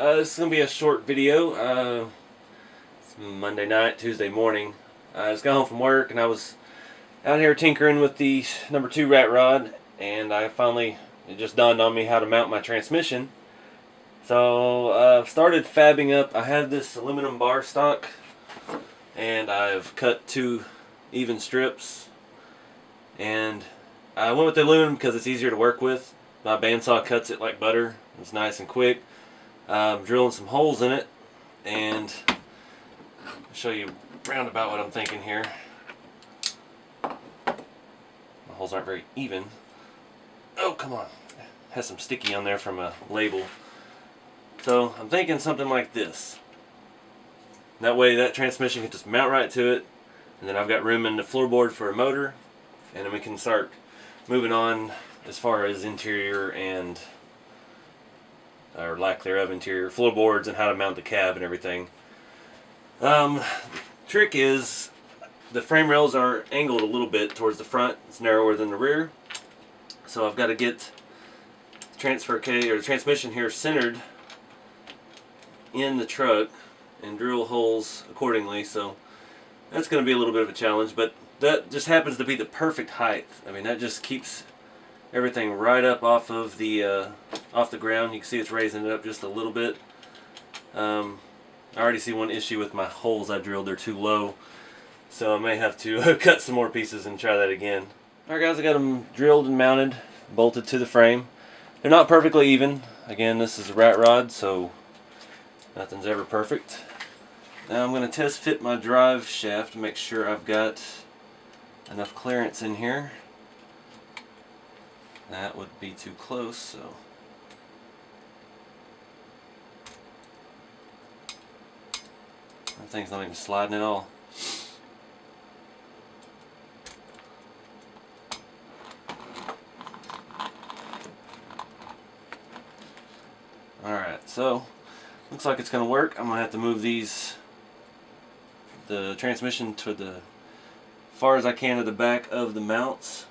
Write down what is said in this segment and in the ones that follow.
This is going to be a short video. It's Monday night, Tuesday morning. I just got home from work and I was out here tinkering with the number 2 rat rod, and it just dawned on me how to mount my transmission. So I've started fabbing up. I have this aluminum bar stock and I've cut 2 even strips, and I went with the aluminum because it's easier to work with. My bandsaw cuts it like butter. It's nice and quick. I'm drilling some holes in it, and I'll show you roundabout what I'm thinking here. My holes aren't very even. Oh, come on. It has some sticky on there from a label. So I'm thinking something like this. That way that transmission can just mount right to it, and then I've got room in the floorboard for a motor, and then we can start moving on as far as interior and or lack thereof interior floorboards and how to mount the cab and everything. The trick is the frame rails are angled a little bit towards the front. It's narrower than the rear, so I've got to get the transmission here centered in the truck and drill holes accordingly. So that's going to be a little bit of a challenge, but that just happens to be the perfect height. I mean, that just keeps everything right up off the ground. You can see it's raising it up just a little bit. I already see one issue with my holes I drilled. They're too low, so I may have to cut some more pieces and try that again. Alright guys, I got them drilled and mounted, bolted to the frame. They're not perfectly even. Again, this is a rat rod, so nothing's ever perfect. Now I'm going to test fit my drive shaft to make sure I've got enough clearance in here. That would be too close, so that thing's not even sliding at all. Alright, so looks like it's going to work. I'm going to have to move the transmission to the far as I can to the back of the mounts.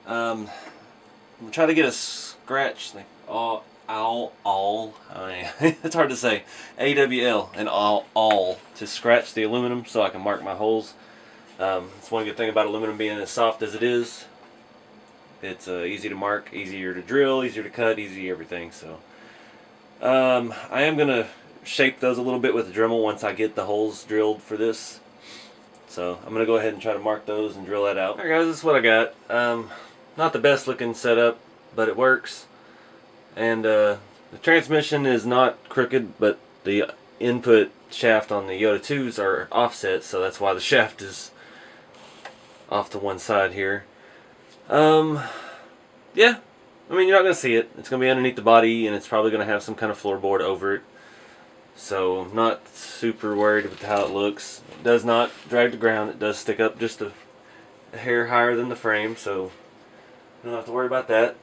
I'm going to try to get a scratch thing. It's hard to say. AWL and all to scratch the aluminum so I can mark my holes. It's one good thing about aluminum being as soft as it is. It's easy to mark, easier to drill, easier to cut, easy everything. So I am going to shape those a little bit with the Dremel once I get the holes drilled for this. So I'm going to go ahead and try to mark those and drill that out. Alright guys, this is what I got. Not the best looking setup, but it works. And the transmission is not crooked, but the input shaft on the Yoda 2s are offset, so that's why the shaft is off to one side here. Yeah, I mean, you're not going to see it. It's going to be underneath the body, and it's probably going to have some kind of floorboard over it. So I'm not super worried about how it looks. It does not drag the ground. It does stick up just a hair higher than the frame, so you don't have to worry about that.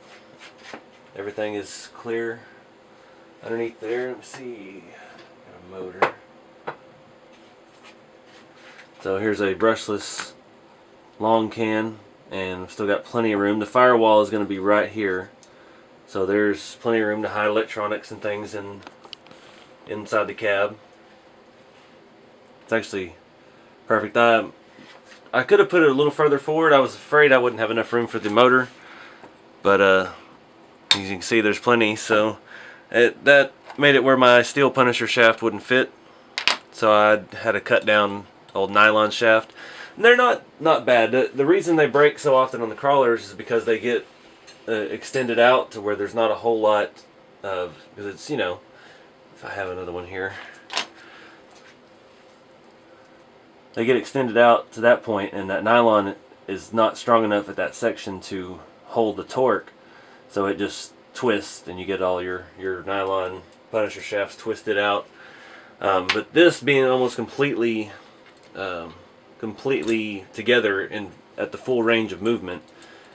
Everything is clear underneath there. Let me see. Got a motor. So here's a brushless long can, and I've still got plenty of room. The firewall is going to be right here, so there's plenty of room to hide electronics and things inside the cab. It's actually perfect. I could have put it a little further forward. I was afraid I wouldn't have enough room for the motor, but as you can see, there's plenty. So that made it where my steel Punisher shaft wouldn't fit, so I had to cut down old nylon shaft. And they're not bad. The reason they break so often on the crawlers is because they get extended out to where there's not a whole lot of, because it's, you know, if I have another one here, they get extended out to that point, and that nylon is not strong enough at that section to hold the torque, so it just twists and you get all your nylon Punisher shafts twisted out. But this being almost completely together at the full range of movement,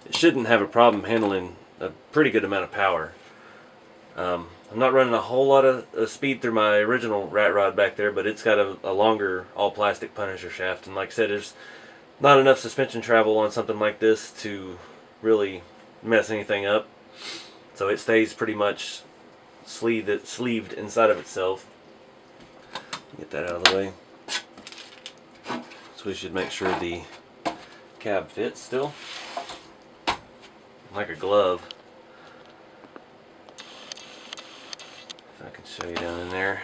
it shouldn't have a problem handling a pretty good amount of power. I'm not running a whole lot of speed through my original rat rod back there, but it's got a longer all plastic Punisher shaft, and like I said, there's not enough suspension travel on something like this to really mess anything up, so it stays pretty much sleeved inside of itself. Get that out of the way. So we should make sure the cab fits still, like a glove. If I can show you down in there.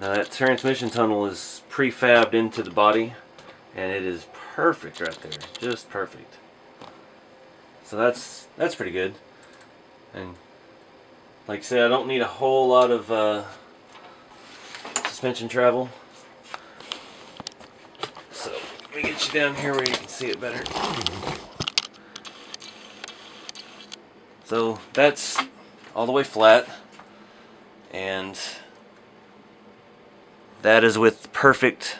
Now that transmission tunnel is prefabbed into the body, and it is perfect right there, just perfect. So that's pretty good. And like I said, I don't need a whole lot of suspension travel. So let me get you down here where you can see it better. So that's all the way flat, and that is with perfect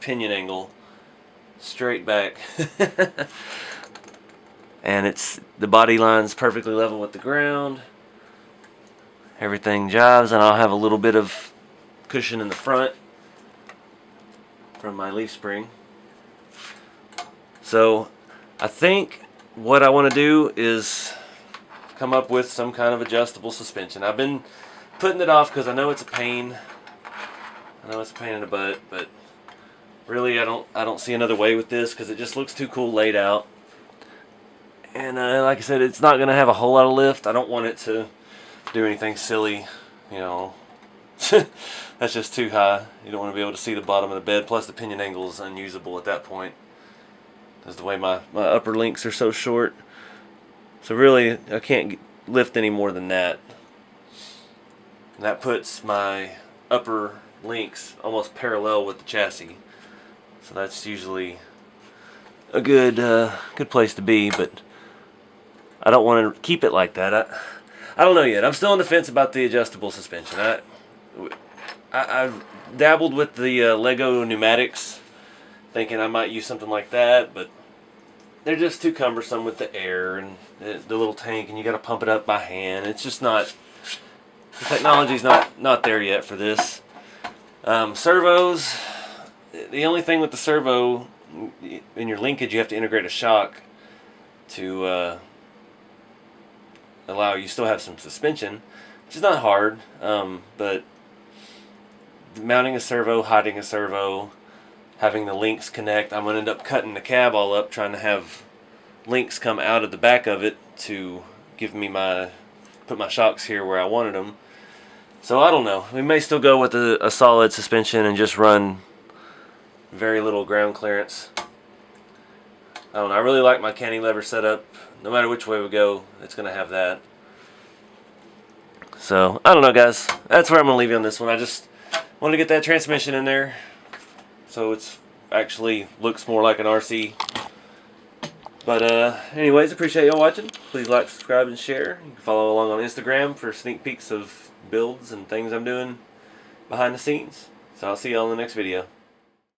pinion angle, straight back. And the body line's perfectly level with the ground. Everything jives, and I'll have a little bit of cushion in the front from my leaf spring. So I think what I want to do is come up with some kind of adjustable suspension. I've been putting it off because I know it's a pain. I know it's a pain in the butt, but really I don't see another way with this because it just looks too cool laid out. And like I said, it's not going to have a whole lot of lift. I don't want it to do anything silly, you know. That's just too high. You don't want to be able to see the bottom of the bed. Plus the pinion angle is unusable at that point, because the way my upper links are so short. So really, I can't lift any more than that. And that puts my upper links almost parallel with the chassis. So that's usually a good place to be, but I don't want to keep it like that. I don't know yet. I'm still on the fence about the adjustable suspension. I've dabbled with the Lego pneumatics, thinking I might use something like that, but they're just too cumbersome with the air and the little tank, and you got to pump it up by hand. It's just not, the technology's not there yet for this. Servos, the only thing with the servo, in your linkage you have to integrate a shock to allow you still have some suspension, which is not hard, but mounting a servo, hiding a servo, having the links connect, I'm going to end up cutting the cab all up trying to have links come out of the back of it to give me put my shocks here where I wanted them. So I don't know. We may still go with a solid suspension and just run very little ground clearance. I don't know. I really like my cantilever setup. No matter which way we go, it's going to have that. So, I don't know, guys. That's where I'm going to leave you on this one. I just wanted to get that transmission in there so it's actually looks more like an RC. But anyways, appreciate y'all watching. Please like, subscribe, and share. You can follow along on Instagram for sneak peeks of builds and things I'm doing behind the scenes. So I'll see y'all in the next video.